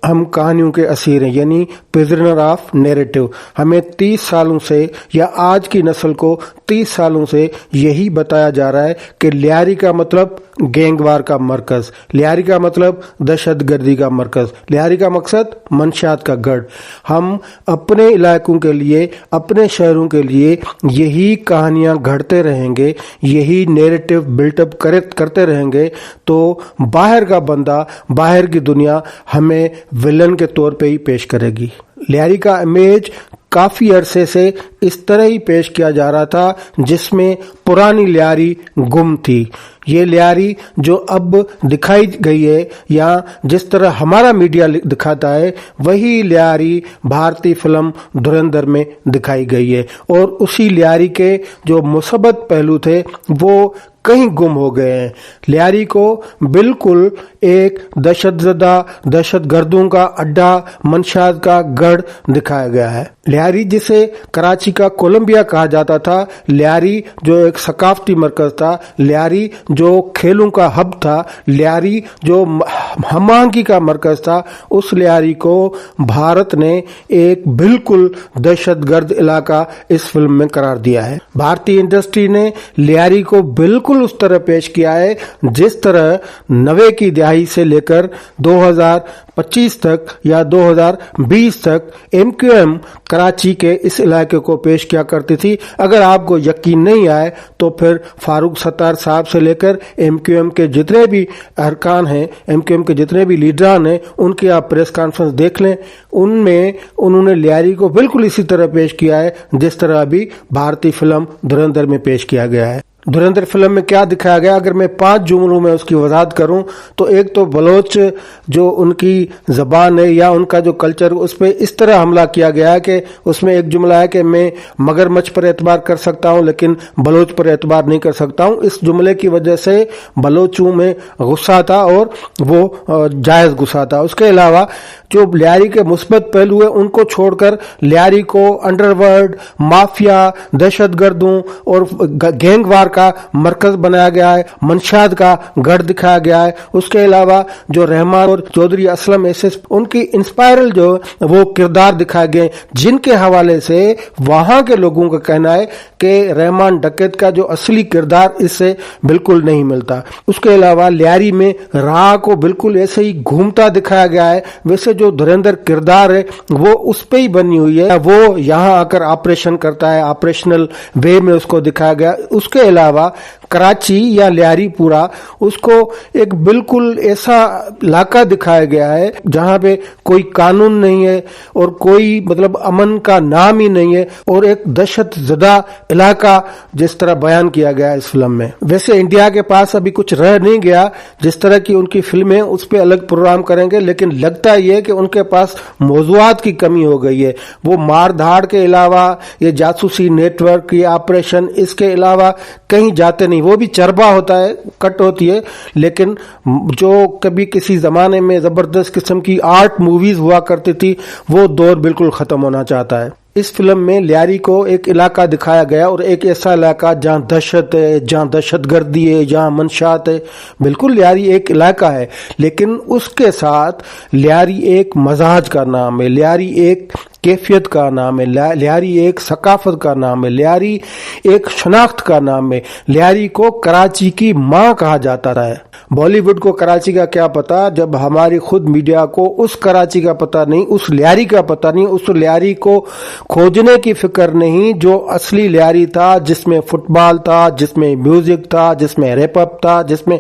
ہم کہانیوں کے اسیر ہیں، یعنی پرزنر آف نیریٹو۔ ہمیں 30 سالوں سے یا آج کی نسل کو 30 سالوں سے یہی بتایا جا رہا ہے کہ لیاری کا مطلب گینگ وار کا مرکز، لیاری کا مطلب دہشت گردی کا مرکز، لیاری کا مقصد منشیات کا گڑھ۔ ہم اپنے علاقوں کے لیے، اپنے شہروں کے لیے یہی کہانیاں گھڑتے رہیں گے، یہی نیریٹو بلٹ اپ کرتے رہیں گے تو باہر کا بندہ، باہر کی دنیا ہمیں ویلن کے طور پہ ہی پیش کرے گی۔ لیاری کا امیج کافی عرصے سے اس طرح ہی پیش کیا جا رہا تھا جس میں پرانی لیاری گم تھی۔ یہ لیاری جو اب دکھائی گئی ہے یا جس طرح ہمارا میڈیا دکھاتا ہے، وہی لیاری بھارتی فلم دھرندر میں دکھائی گئی ہے، اور اسی لیاری کے جو مثبت پہلو تھے وہ کہیں گم ہو گئے ہیں۔ لیاری کو بالکل ایک دہشت زدہ، دہشت گردوں کا اڈا، منشیات کا گڑھ دکھایا گیا ہے۔ لیاری جسے کراچی کا کولمبیا کہا جاتا تھا، لیاری جو ایک ثقافتی مرکز تھا، لیاری جو کھیلوں کا ہب تھا، لیاری جو ہم آہنگی کا مرکز تھا، اس لیاری کو بھارت نے ایک بالکل دہشت گرد علاقہ اس فلم میں قرار دیا ہے۔ بھارتی انڈسٹری نے لیاری کو بالکل اس طرح پیش کیا ہے جس طرح 90 کی دہائی سے لے کر 2025 تک یا 2020 تک MQM کراچی کے اس علاقے کو پیش کیا کرتی تھی۔ اگر آپ کو یقین نہیں آئے تو پھر فاروق ستار صاحب سے لے کر MQM کے جتنے بھی ارکان ہیں، MQM کے جتنے بھی لیڈران ہیں، ان کی آپ پریس کانفرنس دیکھ لیں، ان میں انہوں نے لیاری کو بالکل اسی طرح پیش کیا ہے جس طرح ابھی بھارتی فلم دھرندر میں پیش کیا گیا ہے۔ دھرندر فلم میں کیا دکھایا گیا، اگر میں 5 جملوں میں اس کی وضاحت کروں تو ایک تو بلوچ جو ان کی زبان ہے یا ان کا جو کلچر، اس پہ اس طرح حملہ کیا گیا ہے کہ اس میں ایک جملہ ہے کہ میں مگرمچھ پر اعتبار کر سکتا ہوں لیکن بلوچ پر اعتبار نہیں کر سکتا ہوں۔ اس جملے کی وجہ سے بلوچوں میں غصہ تھا اور وہ جائز غصہ تھا۔ اس کے علاوہ جو لیاری کے مثبت پہلو ہیں ان کو چھوڑ کر لیاری کو انڈر ورلڈ، مافیا، دہشت گردوں اور گینگ وار کا مرکز بنایا گیا ہے، منشیات کا گڑھ دکھایا گیا ہے۔ اس کے علاوہ جو رحمان اور چودھری اسلم ان کی انسپائرل جو وہ کردار دکھائے گئے جن کے حوالے سے وہاں کے لوگوں کا کہنا ہے کہ رحمان ڈکیت کا جو اصلی کردار اس سے بالکل نہیں ملتا۔ اس کے علاوہ لیاری میں راہ کو بالکل ایسے ہی گھومتا دکھایا گیا ہے، ویسے جو دھرندر کردار ہے وہ اس پہ ہی بنی ہوئی ہے، وہ یہاں آ کر آپریشن کرتا ہے، آپریشنل وے میں اس کو دکھایا گیا۔ اس کے علاوہ کراچی یا لیاری پورا اس کو ایک بالکل ایسا علاقہ دکھایا گیا ہے جہاں پہ کوئی قانون نہیں ہے اور کوئی مطلب امن کا نام ہی نہیں ہے، اور ایک دہشت زدہ علاقہ جس طرح بیان کیا گیا ہے اس فلم میں۔ ویسے انڈیا کے پاس ابھی کچھ رہ نہیں گیا، جس طرح کی ان کی فلمیں اس پہ الگ پروگرام کریں گے، لیکن لگتا یہ کہ ان کے پاس موضوعات کی کمی ہو گئی ہے۔ وہ مار دھاڑ کے علاوہ یہ جاسوسی نیٹ ورک، یہ آپریشن، اس کے علاوہ کہیں جاتے نہیں۔ وہ بھی چربا ہوتا ہے، کٹ ہوتی ہے، لیکن جو کبھی کسی زمانے میں زبردست قسم کی آرٹ موویز ہوا کرتی تھی وہ دور بالکل ختم ہونا چاہتا ہے۔ اس فلم میں لیاری کو ایک علاقہ دکھایا گیا، اور ایک ایسا علاقہ جہاں دہشت ہے، جہاں دہشت گردی ہے، جہاں منشیات ہے۔ بالکل لیاری ایک علاقہ ہے، لیکن اس کے ساتھ لیاری ایک مزاج کا نام ہے، لیاری ایک کیفیت کا نام ہے، لیاری ایک ثقافت کا نام ہے، لیاری ایک شناخت کا نام ہے۔ لیاری کو کراچی کی ماں کہا جاتا رہا ہے۔ بالی ووڈ کو کراچی کا کیا پتا جب ہماری خود میڈیا کو اس کراچی کا پتا نہیں، اس لیاری کا پتا نہیں، اس لیاری کو کھوجنے کی فکر نہیں جو اصلی لیاری تھا، جس میں فٹ بال تھا، جس میں میوزک تھا، جس میں ریپ اپ تھا، جس میں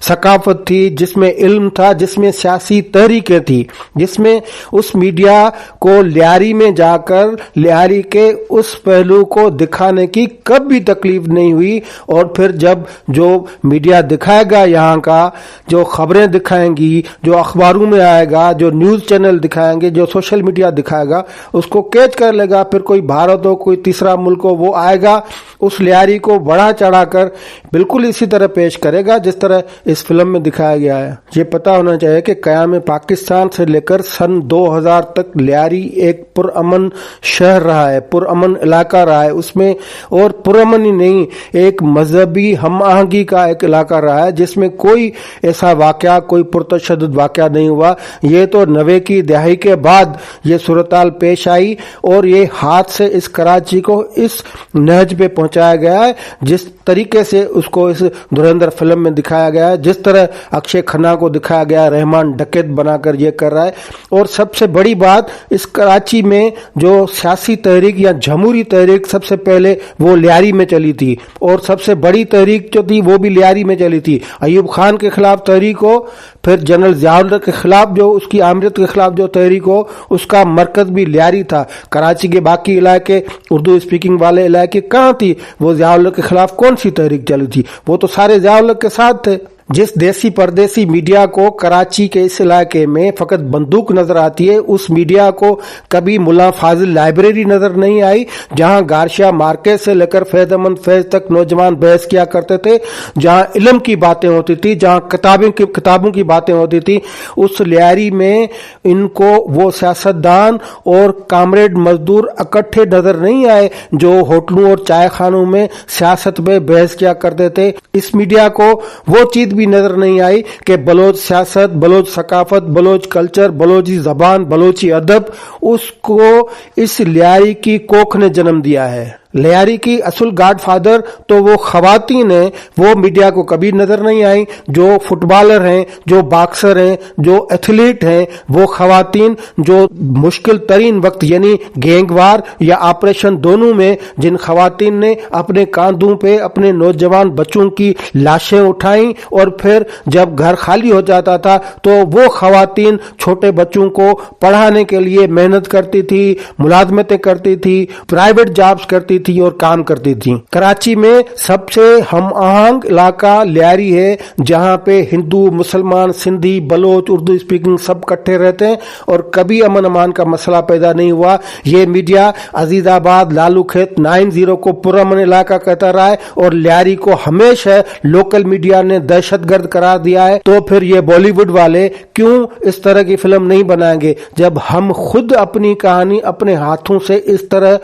ثقافت تھی، جس میں علم تھا، جس میں سیاسی تحریکیں تھی، جس میں اس میڈیا کو لیاری میں جا کر لیاری کے اس پہلو کو دکھانے کی کبھی تکلیف نہیں ہوئی۔ اور پھر جب جو میڈیا دکھائے گا، یہاں کا جو خبریں دکھائیں گی، جو اخباروں میں آئے گا، جو نیوز چینل دکھائیں گے، جو سوشل میڈیا دکھائے گا، اس کو کیچ کر لے گا۔ پھر کوئی بھارت ہو، کوئی تیسرا ملک ہو، وہ آئے گا اس لیاری کو بڑھا چڑھا کر بالکل اسی طرح پیش کرے گا جس طرح اس فلم میں دکھایا گیا ہے۔ یہ پتا ہونا چاہیے کہ قیام پاکستان سے لے کر سن 2000 تک لیاری ایک پرامن شہر رہا ہے، پرامن علاقہ رہا ہے اس میں، اور پرامن ہی نہیں، ایک مذہبی ہم آہنگی کا ایک علاقہ رہا ہے جس میں کوئی कोई ऐसा वाकया, कोई पुरतशद्दुद वाकया नहीं हुआ। ये तो 90 की दहाई के बाद ये सूरताल पेश आई और ये हाथ से इस कराची को इस नहज पे पहुंचाया गया है जिस तरीके से उसको इस धुरंधर फिल्म में दिखाया गया है, जिस तरह अक्षय खन्ना को दिखाया गया, रहमान डकैत बनाकर ये कर रहा है। और सबसे बड़ी बात, इस कराची में जो सियासी तहरीक या जमहूरी तहरीक सबसे पहले वो लियारी में चली थी और सबसे बड़ी तहरीक जो थी वो भी लियारी में चली थी। अयूब खान के खिलाफ तहरीक हो, फिर जनरल ज़ियाउल के खिलाफ जो उसकी आमरीत के खिलाफ जो तहरीक हो, उसका मरकज भी लियारी था। कराची के बाकी इलाके, उर्दू स्पीकिंग वाले इलाके कहाँ थी? वो ज़ियाउल के खिलाफ कौन सी तहरीक चली थी? वो तो सारे ज़ियाउल के साथ थे। जिस देसी परदेसी मीडिया को कराची के इस इलाके में फकत बंदूक नजर आती है, उस मीडिया को कभी मुल्ला फाजिल लाइब्रेरी नजर नहीं आई जहां गारशिया मार्केट से लेकर फैज अहमद फैज तक नौजवान बहस किया करते थे, जहां इल्म की बातें होती थी, जहां किताबों की बातें होती थी। उस लियारी में इनको वो सियासतदान और कामरेड मजदूर इकट्ठे नजर नहीं आए जो होटलों और चाय खानों में सियासत पे बहस किया करते थे। इस मीडिया को वो चीज भी नजर नहीं आई कि बलोच सियासत, बलोच सकाफत, बलोच कल्चर, बलोची जबान, बलोची अदब, उसको इस लियारी की कोख ने जन्म दिया है। लियारी की असल गॉडफादर तो वो खवातीन हैं, वो मीडिया को कभी नजर नहीं आई। जो फुटबॉलर हैं, जो बॉक्सर हैं, जो एथलीट हैं, वो खवातीन जो मुश्किल तरीन वक्त यानी गैंगवार या ऑपरेशन दोनों में जिन खवातीन ने अपने कांधों पे अपने नौजवान बच्चों की लाशें उठाई और फिर जब घर खाली हो जाता था तो वो खवातीन छोटे बच्चों को पढ़ाने के लिए मेहनत करती थी, मुलाजमतें करती थी, प्राइवेट जॉब्स करती थी और काम करती थी। कराची में सबसे हम आहंग इलाका लियारी है जहां पे हिंदू, मुसलमान, सिंधी, बलोच, उर्दू स्पीकिंग सब इकट्ठे रहते हैं और कभी अमन अमान का मसला पैदा नहीं हुआ। ये मीडिया अजीजाबाद, लालू खेत, 90 को पुरअमन इलाका कहता रहा है और लियारी को हमेशा लोकल मीडिया ने दहशतगर्द करार दिया है। तो फिर ये बॉलीवुड वाले क्यों इस तरह की फिल्म नहीं बनाएंगे? जब हम खुद अपनी कहानी अपने हाथों से इस तरह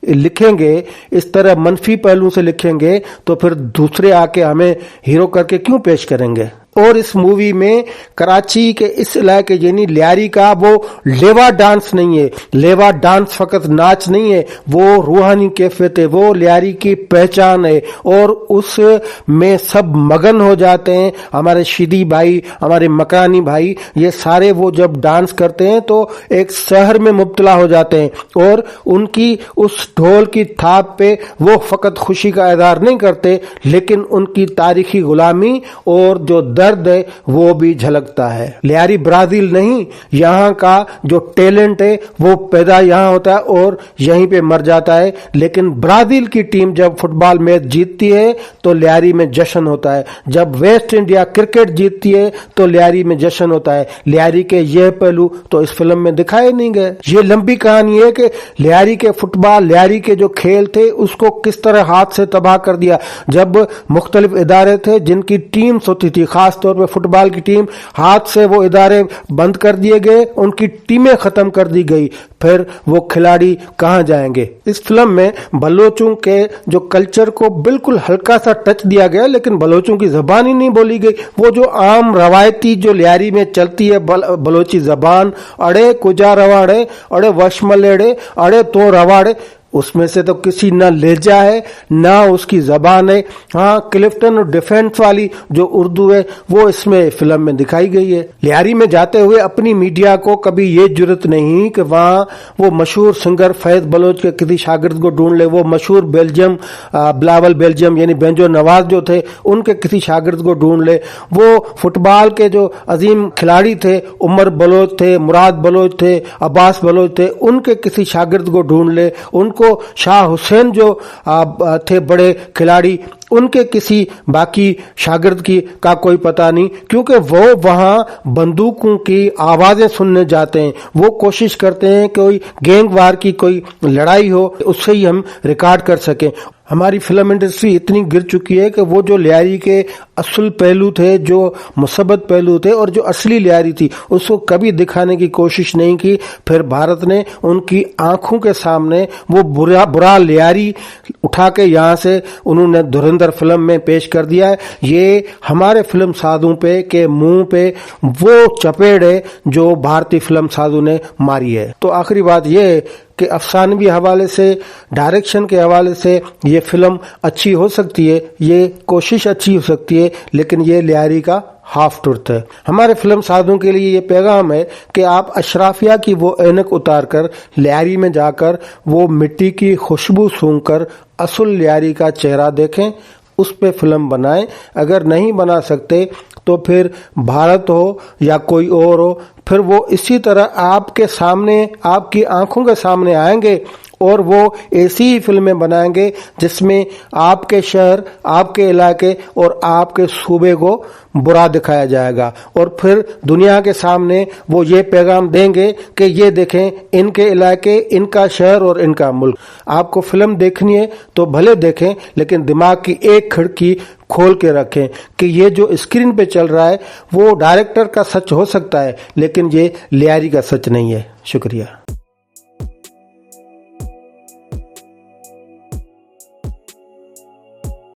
लिखेंगे, इस तरह मनफी पहलू से लिखेंगे, तो फिर दूसरे आके हमें हीरो करके क्यों पेश करेंगे? और इस मूवी में कराची के इस इलाके यानी लियारी का वो लेवा डांस नहीं है। लेवा डांस फकत नाच नहीं है, वो रूहानी कैफियत है, वो लियारी की पहचान है और उस में सब मगन हो जाते हैं। हमारे शिदी भाई, हमारे मकानी भाई, ये सारे वो जब डांस करते हैं तो एक शहर में मुब्तला हो जाते हैं और उनकी उस ढोल की थाप पे वो फकत खुशी का इज़हार नहीं करते, लेकिन उनकी तारीखी गुलामी और जो दर्द है वो भी झलकता है। लियारी ब्राजील नहीं, यहाँ का जो टैलेंट है वो पैदा यहाँ होता है और यहीं पे मर जाता है। लेकिन ब्राजील की टीम जब फुटबॉल मैच जीतती है तो लियारी में जश्न होता है। जब वेस्ट इंडिया क्रिकेट जीतती है तो लियारी में जश्न होता है। लियारी के ये पहलू तो इस फिल्म में दिखाए नहीं गए। ये लंबी कहानी है कि लियारी के फुटबॉल, लियारी के जो खेल थे उसको किस तरह हाथ से तबाह कर दिया। जब मुख्तलिफ इदारे थे जिनकी टीम्स होती थी, खास तौर पे फुटबॉल की टीम, हाथ से वो इदारे बंद कर दिए गए, उनकी टीमें खत्म कर दी गई, फिर वो खिलाड़ी कहां जाएंगे? इस फिल्म में बलोचों के जो कल्चर को बिल्कुल हल्का सा टच दिया गया, लेकिन बलोचों की जबान ही नहीं बोली गई। वो जो आम रवायती जो लियारी में चलती है बलोची जबान, अड़े कुजा रवाड़े, अड़े वशमलेड़े, अड़े तो रवाड़े, उसमें से तो किसी ना लहजा है ना उसकी जबान है। हाँ, क्लिफ्टन और डिफेंस वाली जो उर्दू है वो इसमें फिल्म में दिखाई गई है। लियारी में जाते हुए अपनी मीडिया को कभी ये जुर्रत नहीं कि वहाँ वो मशहूर सिंगर फैज बलोच के किसी शागिर्द को ढूंढ ले, वो मशहूर बिलावल बेल्जियम यानी बेंजो नवाज जो थे उनके किसी शागिर्द को ढूंढ ले, वो फुटबॉल के जो अजीम खिलाड़ी थे, उमर बलोच थे, मुराद बलोच थे, अब्बास बलोच थे, उनके किसी शागिर्द को ढूंढ ले, उनको शाह हुसैन जो थे बड़े खिलाड़ी, उनके किसी बाकी शागिर्द की का कोई पता नहीं, क्योंकि वो वहां बंदूकों की आवाजें सुनने जाते हैं। वो कोशिश करते हैं कि कोई गैंग वार की कोई लड़ाई हो, उससे ही हम रिकॉर्ड कर सकें। हमारी फिल्म इंडस्ट्री इतनी गिर चुकी है कि वो जो लियारी के असल पहलू थे, जो मुसब्बत पहलू थे और जो असली लियारी थी, उसको कभी दिखाने की कोशिश नहीं की। फिर भारत ने उनकी आंखों के सामने वो बुरा लियारी उठा के यहाँ से उन्होंने धुरंधर अंदर फिल्म में पेश कर दिया है। ये हमारे फिल्म साधुओं पे के मुंह पे वो चपेट है जो भारतीय फिल्म साधु ने मारी है। तो आखिरी बात ये कि अफसानवी हवाले से, डायरेक्शन के हवाले से ये फिल्म अच्छी हो सकती है, ये कोशिश अच्छी हो सकती है, लेकिन ये लियारी का हाफ ट्रुथ है। हमारे फिल्म साधुओं के लिए ये पैगाम है कि आप अशराफिया की वो ऐनक उतारकर लियारी में जाकर वो मिट्टी की खुशबू सूंघकर असुल लियारी का चेहरा देखें, उस पे फिल्म बनाएं। अगर नहीं बना सकते तो फिर भारत हो या कोई और हो, फिर वो इसी तरह आपके सामने, आपकी आंखों के सामने आएंगे और वो ऐसी ही फिल्में बनाएंगे जिसमें आपके शहर, आपके इलाके और आपके सूबे को बुरा दिखाया जाएगा। और फिर दुनिया के सामने वो ये पैगाम देंगे कि ये देखें, इनके इलाके, इनका शहर और इनका मुल्क। आपको फिल्म देखनी है तो भले देखें, लेकिन दिमाग की एक खिड़की खोल के रखें कि ये जो स्क्रीन पे चल रहा है वो डायरेक्टर का सच हो सकता है, लेकिन ये लियारी का सच नहीं है। शुक्रिया।